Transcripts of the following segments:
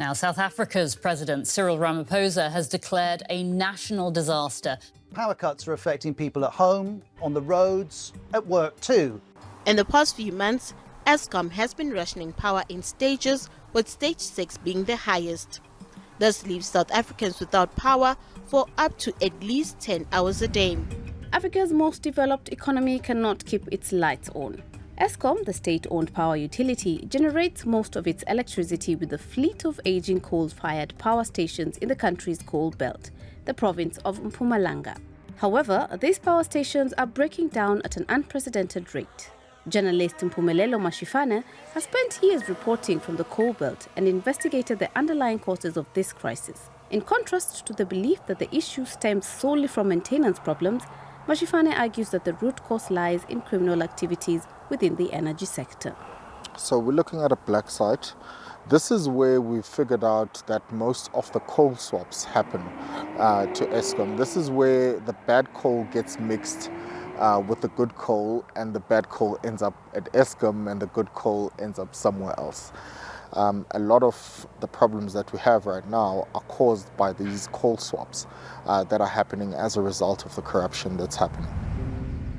Now, South Africa's President Cyril Ramaphosa has declared a national disaster. Power cuts are affecting people at home, on the roads, at work too. In the past few months, Eskom has been rationing power in stages, with stage 6 being the highest. This leaves South Africans without power for up to at least 10 hours a day. Africa's most developed economy cannot keep its lights on. Eskom, the state-owned power utility, generates most of its electricity with a fleet of aging coal-fired power stations in the country's coal belt, the province of Mpumalanga. However, these power stations are breaking down at an unprecedented rate. Journalist Mpumelelo Mashifane has spent years reporting from the coal belt and investigated the underlying causes of this crisis. In contrast to the belief that the issue stems solely from maintenance problems, Mashifane argues that the root cause lies in criminal activities within the energy sector. So we're looking at a black site. This is where we figured out that most of the coal swaps happen to Eskom. This is where the bad coal gets mixed with the good coal, and the bad coal ends up at Eskom and the good coal ends up somewhere else. A lot of the problems that we have right now are caused by these coal swaps that are happening as a result of the corruption that's happening.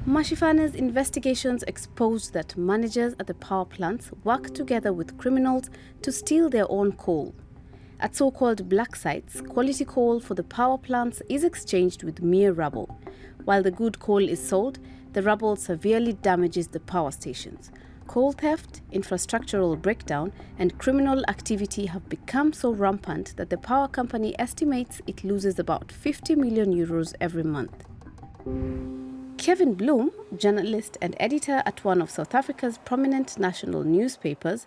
Mashifane's investigations exposed that managers at the power plants work together with criminals to steal their own coal. At so-called black sites, quality coal for the power plants is exchanged with mere rubble. While the good coal is sold, the rubble severely damages the power stations. Coal theft, infrastructural breakdown, and criminal activity have become so rampant that the power company estimates it loses about 50 million euros every month. Kevin Bloom, journalist and editor at one of South Africa's prominent national newspapers,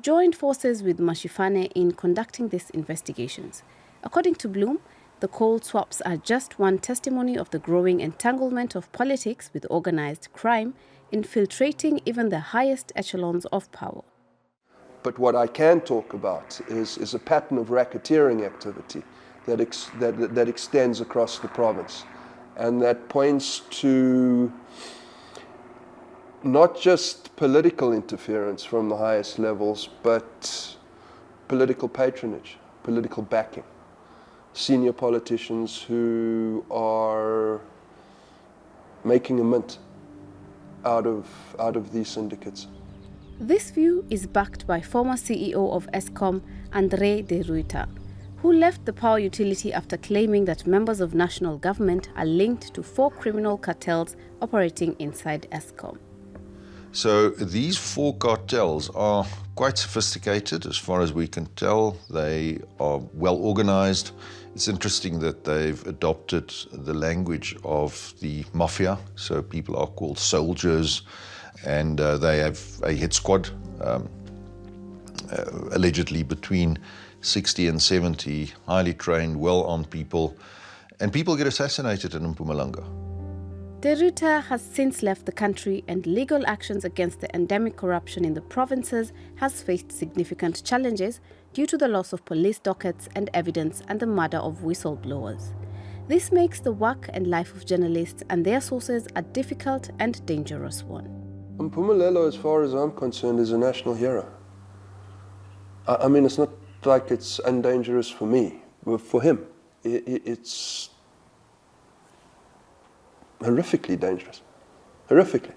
joined forces with Mashifane in conducting these investigations. According to Bloom, the coal swaps are just one testimony of the growing entanglement of politics with organized crime, infiltrating even the highest echelons of power. But what I can talk about is a pattern of racketeering activity that extends across the province, and that points to not just political interference from the highest levels, but political patronage, political backing. Senior politicians who are making a mint out of these syndicates. This view is backed by former CEO of Eskom, Andre de Ruyter, who left the power utility after claiming that members of national government are linked to 4 criminal cartels operating inside Eskom. So these 4 cartels are quite sophisticated as far as we can tell. They are well organized. It's interesting that they've adopted the language of the mafia, so people are called soldiers, and they have a hit squad, allegedly between 60 and 70 highly trained, well-armed people, and people get assassinated in Mpumalanga. De Ruyter has since left the country, and legal actions against the endemic corruption in the provinces has faced significant challenges due to the loss of police dockets and evidence and the murder of whistleblowers. This makes the work and life of journalists and their sources a difficult and dangerous one. Mpumelelo, as far as I'm concerned, is a national hero. I mean, it's not like it's undangerous for me, but for him, it's horrifically dangerous. Horrifically.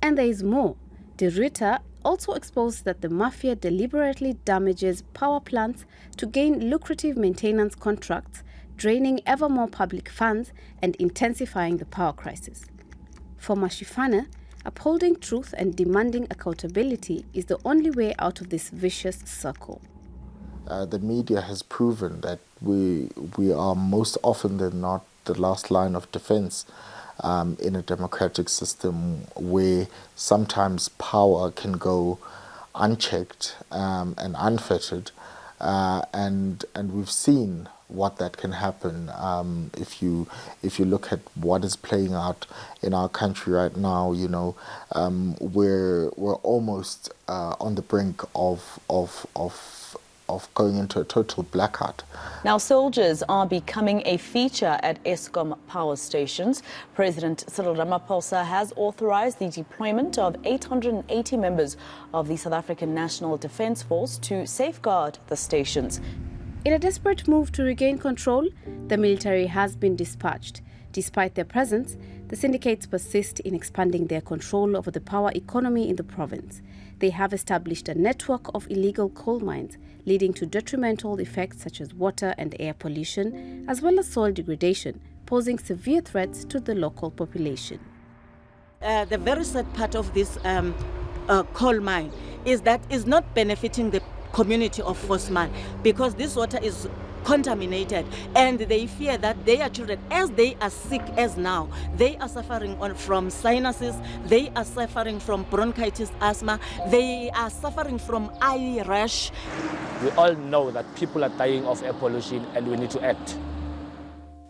And there is more. De Ruyter also exposed that the mafia deliberately damages power plants to gain lucrative maintenance contracts, draining ever more public funds and intensifying the power crisis. For Mashifane, upholding truth and demanding accountability is the only way out of this vicious circle. The media has proven that we are most often than not the last line of defense in a democratic system where sometimes power can go unchecked and unfettered, and we've seen what that can happen if you look at what is playing out in our country right now. You know, we're almost on the brink of of going into a total blackout. Now, soldiers are becoming a feature at Eskom power stations. President Cyril Ramaphosa has authorized the deployment of 880 members of the South African National Defence Force to safeguard the stations. In a desperate move to regain control, the military has been dispatched. Despite their presence, the syndicates persist in expanding their control over the power economy in the province. They have established a network of illegal coal mines, leading to detrimental effects such as water and air pollution, as well as soil degradation, posing severe threats to the local population. The very sad part of this coal mine is that it's not benefiting the community of Fosman, because this water is contaminated, and they fear that their children, as they are sick as now, they are suffering from sinuses, they are suffering from bronchitis, asthma, they are suffering from eye rash. We all know that people are dying of air pollution and we need to act.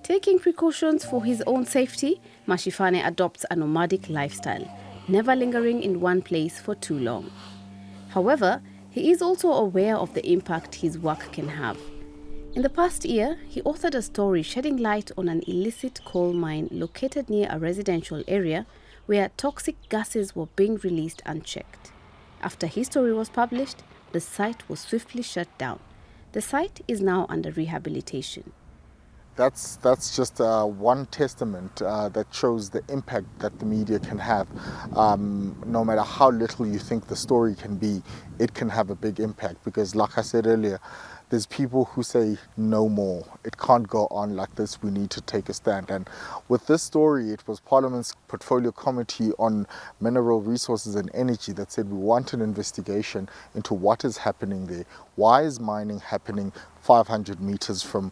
Taking precautions for his own safety, Mashifane adopts a nomadic lifestyle, never lingering in one place for too long. However, he is also aware of the impact his work can have. In the past year, he authored a story shedding light on an illicit coal mine located near a residential area where toxic gases were being released unchecked. After his story was published, the site was swiftly shut down. The site is now under rehabilitation. That's just one testament that shows the impact that the media can have. No matter how little you think the story can be, it can have a big impact, because like I said earlier, there's people who say no more. It can't go on like this. We need to take a stand. And with this story, it was Parliament's Portfolio Committee on Mineral Resources and Energy that said we want an investigation into what is happening there. Why is mining happening 500 meters from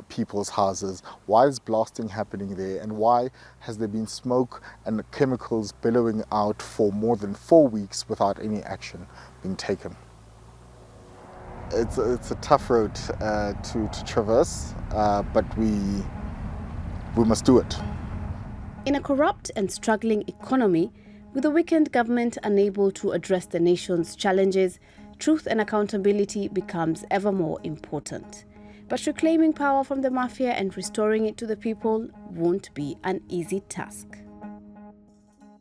people's houses? Why is blasting happening there? And why has there been smoke and chemicals billowing out for more than 4 weeks without any action being taken? It's a tough road to traverse, but we must do it. In a corrupt and struggling economy, with a weakened government unable to address the nation's challenges, truth and accountability becomes ever more important. But reclaiming power from the mafia and restoring it to the people won't be an easy task.